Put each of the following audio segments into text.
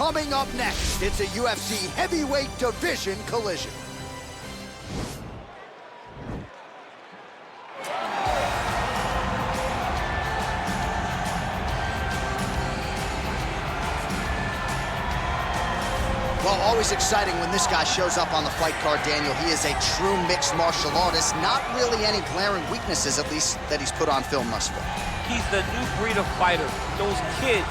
Coming up next, it's a UFC heavyweight division collision. Well, always exciting when this guy shows up on the fight card, Daniel. He is a true mixed martial artist. Not really any glaring weaknesses, at least, that he's put on film thus far. He's the new breed of fighter. Those kids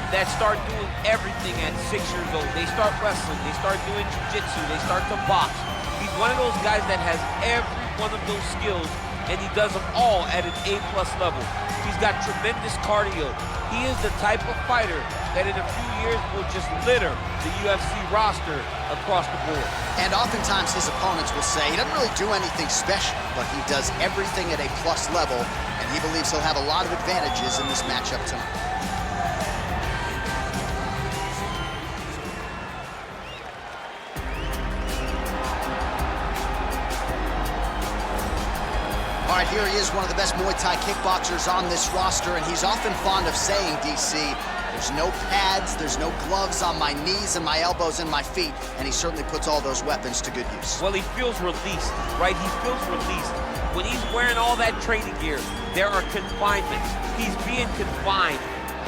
that start doing everything at 6 years old. They start wrestling, they start doing jiu-jitsu, they start to box. He's one of those guys that has every one of those skills, and he does them all at an A+ level. He's got tremendous cardio. He is the type of fighter that in a few years will just litter the UFC roster across the board. And oftentimes his opponents will say he doesn't really do anything special, but he does everything at A+ level, and he believes he'll have a lot of advantages in this matchup tonight. All right, here he is, one of the best Muay Thai kickboxers on this roster, and he's often fond of saying, DC, there's no pads, there's no gloves on my knees and my elbows and my feet, and he certainly puts all those weapons to good use. Well, he feels released, right? He feels released. When he's wearing all that training gear, there are confinements. He's being confined.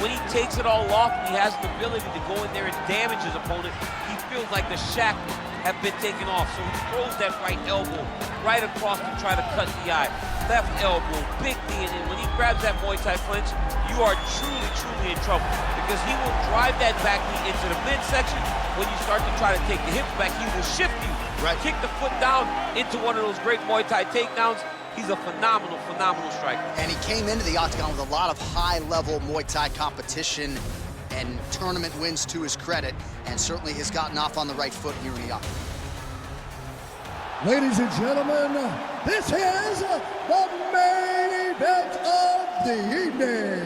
When he takes it all off and he has the ability to go in there and damage his opponent, he feels like the shackles have been taken off. So he throws that right elbow right across to try to cut the eye. Left elbow, big knee, and when he grabs that Muay Thai clinch, you are truly, truly in trouble, because he will drive that back knee into the midsection. When you start to try to take the hips back, he will shift you. Right. Kick the foot down into one of those great Muay Thai takedowns. He's a phenomenal, phenomenal striker. And he came into the octagon with a lot of high-level Muay Thai competition and tournament wins to his credit, and certainly has gotten off on the right foot here in the octagon. Ladies and gentlemen, this is the main event of the evening.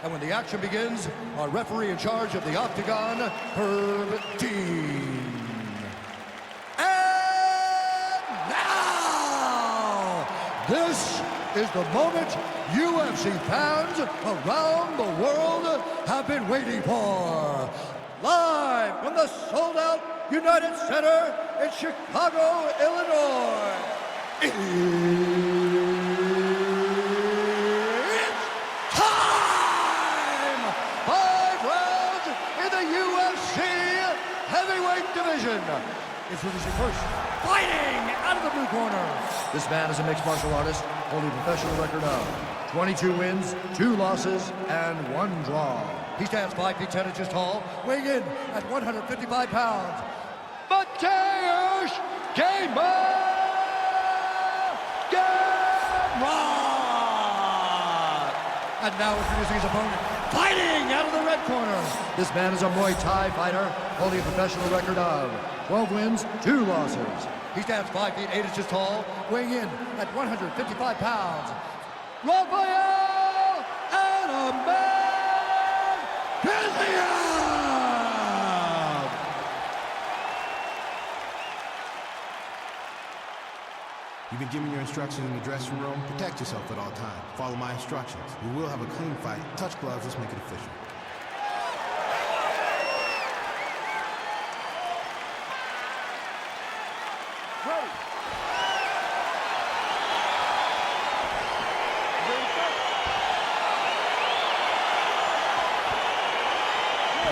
And when the action begins, our referee in charge of the octagon, Herb Dean. And now, this is the moment UFC fans around the world have been waiting for. Live from the sold-out United Center in Chicago, Illinois. It's time! 5 rounds in the UFC heavyweight division. Introducing first, fighting out of the blue corner. This man is a mixed martial artist, holding a professional record of 22 wins, 2 losses, and 1 draw. He stands 5 feet 10 inches tall, weighing in at 155 pounds. Mateusz Gamrot! And now introducing his opponent, fighting out of the red corner. This man is a Muay Thai fighter, holding a professional record of 12 wins, 2 losses. He stands 5 feet 8 inches tall, weighing in at 155 pounds. Rafael Fiziev! You've been given your instructions in the dressing room. Protect yourself at all times. Follow my instructions. We will have a clean fight. Touch gloves. Let's make it official. Ready.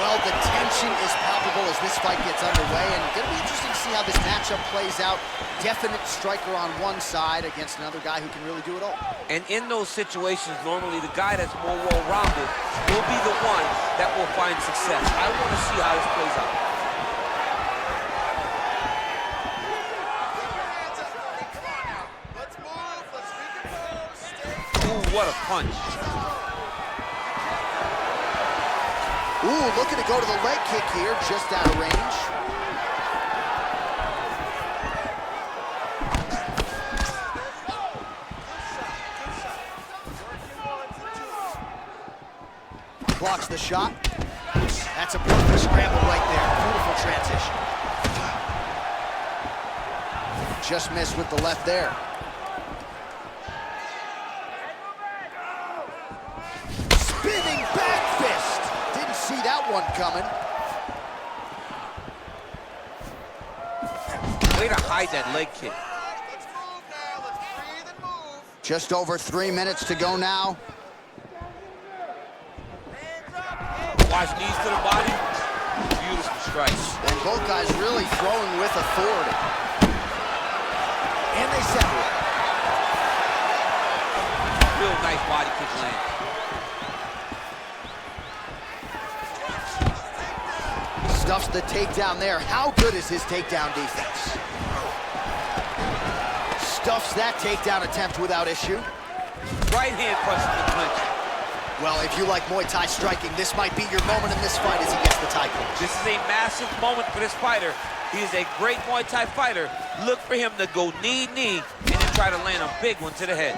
Well, the tension is palpable as this fight gets underway, and it's going to be interesting to see how this matchup plays out. Definite striker on one side against another guy who can really do it all. And in those situations, normally the guy that's more well-rounded will be the one that will find success. I want to see how this plays out. Ooh, what a punch. Ooh, looking to go to the leg kick here, just out of range. Blocks the shot. That's a perfect scramble right there. Beautiful transition. Just missed with the left there. Spinning back fist. Didn't see that one coming. Way to hide that leg kick. Just over 3 minutes to go now. Watch knees to the body. Beautiful strikes. And both guys really throwing with authority. And they separate. Real nice body kick land. Stuffs the takedown there. How good is his takedown defense? Stuffs that takedown attempt without issue. Right hand punch to the clinch. Well, if you like Muay Thai striking, this might be your moment in this fight as he gets the Thai clinch. This is a massive moment for this fighter. He is a great Muay Thai fighter. Look for him to go knee, and then try to land a big one to the head.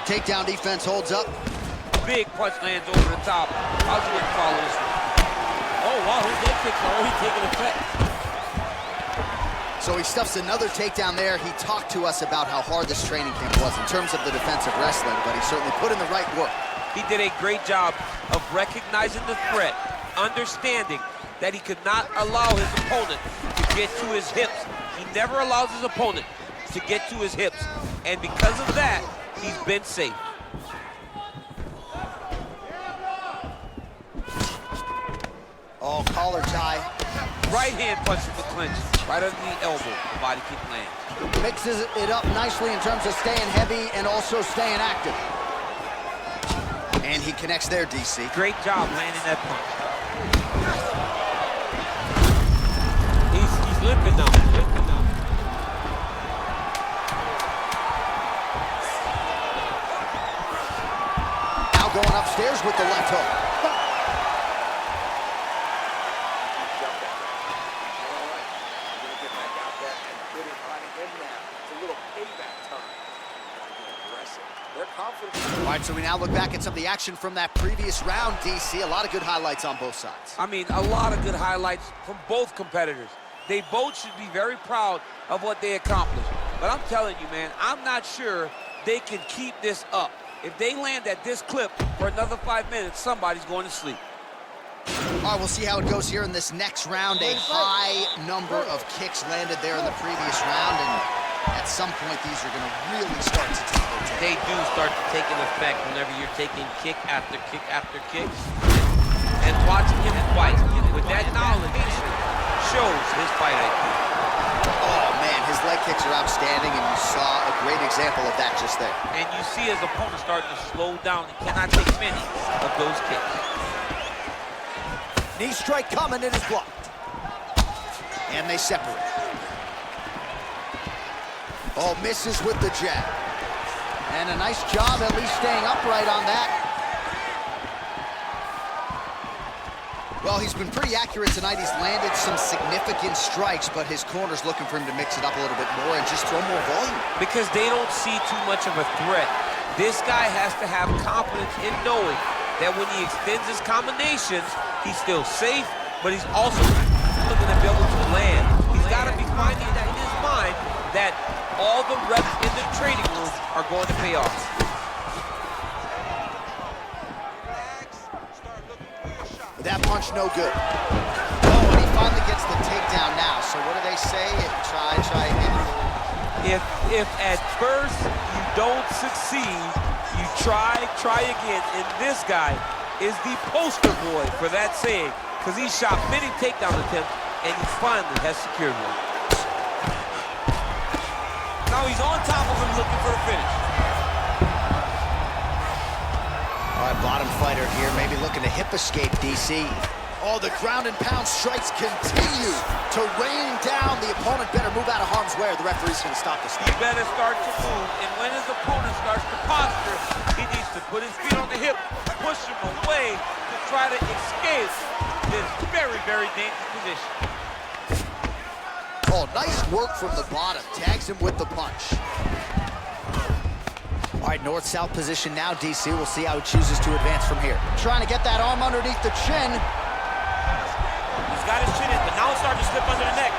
Takedown defense holds up. Big punch lands over the top. How's he going to follow this one? Oh, wow, his leg kicks are already taking effect. So he stuffs another takedown there. He talked to us about how hard this training camp was in terms of the defensive wrestling, but he certainly put in the right work. He did a great job of recognizing the threat, understanding that he could not allow his opponent to get to his hips. He never allows his opponent to get to his hips, and because of that, he's been safe. Oh, collar tie. Right hand punch from the clinch, right under the elbow, the body kick lands. Mixes it up nicely in terms of staying heavy and also staying active. And he connects there, DC. Great job landing that punch. He's limping now. Now going upstairs with the left hook. All right, so we now look back at some of the action from that previous round, DC. A lot of good highlights on both sides. I mean, a lot of good highlights from both competitors. They both should be very proud of what they accomplished. But I'm telling you, man, I'm not sure they can keep this up. If they land at this clip for another 5 minutes, somebody's going to sleep. All right, we'll see how it goes here in this next round. A high number of kicks landed there in the previous round, and at some point, these are going to really start to take their toll. They do start to take an effect whenever you're taking kick after kick after kick. And watching him fight with that knowledge shows his fight IQ. Oh, man, his leg kicks are outstanding, and you saw a great example of that just there. And you see his opponent starting to slow down. He cannot take many of those kicks. Knee strike coming, it is blocked. And they separate. Oh, misses with the jab. And a nice job at least staying upright on that. Well, he's been pretty accurate tonight. He's landed some significant strikes, but his corner's looking for him to mix it up a little bit more and just throw more volume. Because they don't see too much of a threat. This guy has to have confidence in knowing that when he extends his combinations, he's still safe, but he's also going to be able to land. He's got to be finding that in his mind that all the reps in the training room are going to pay off. That punch no good. Oh, and he finally gets the takedown now. So what do they say? Try again. If at first you don't succeed, you try again. And this guy is the poster boy for that saying, because he shot many takedown attempts and he finally has secured one. Now he's on top of him looking for the finish. All right, bottom fighter here, maybe looking to hip escape, DC. Oh, the ground and pound strikes continue to rain down. The opponent better move out of harm's way or the referee's going to stop this. He better start to move, and when his opponent starts to posture, he needs to put his feet on the hip, push him away to try to escape this very, very dangerous position. Oh, nice work from the bottom. Tags him with the punch. All right, north-south position now, DC. We'll see how he chooses to advance from here. Trying to get that arm underneath the chin. He's got his chin in, but now it's starting to slip under the neck.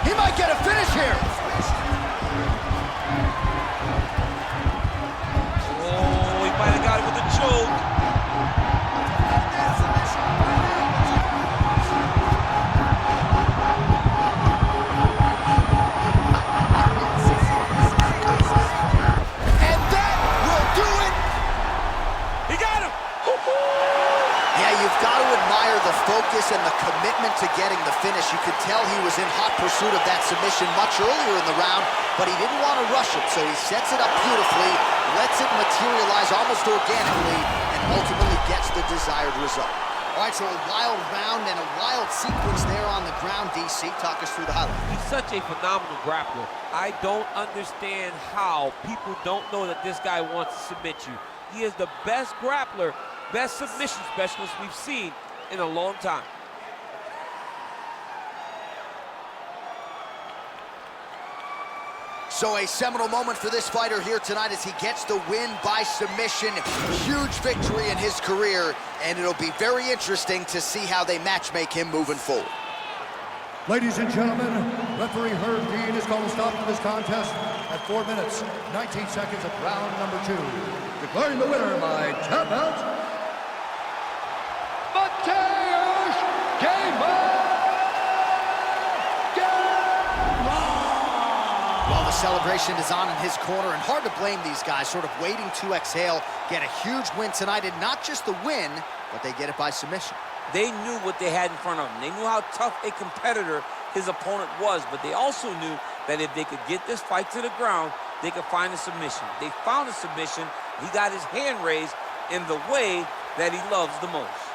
He might get a finish here. Oh, he might have got it with a choke. was in hot pursuit of that submission much earlier in the round, but he didn't want to rush it, so he sets it up beautifully, lets it materialize almost organically, and ultimately gets the desired result. All right, so a wild round and a wild sequence there on the ground. DC, talk us through the highlight. He's such a phenomenal grappler. I don't understand how people don't know that this guy wants to submit you. He is the best grappler, best submission specialist we've seen in a long time. So a seminal moment for this fighter here tonight as he gets the win by submission. Huge victory in his career, and it'll be very interesting to see how they matchmake him moving forward. Ladies and gentlemen, referee Herb Dean has called a stop to this contest at 4 minutes, 19 seconds of round number 2. Declaring the winner by tap out, Mateusz Gamrot! Well, the celebration is on in his corner, and hard to blame these guys, sort of waiting to exhale, get a huge win tonight, and not just the win, but they get it by submission. They knew what they had in front of them. They knew how tough a competitor his opponent was, but they also knew that if they could get this fight to the ground, they could find a submission. They found a submission. He got his hand raised in the way that he loves the most.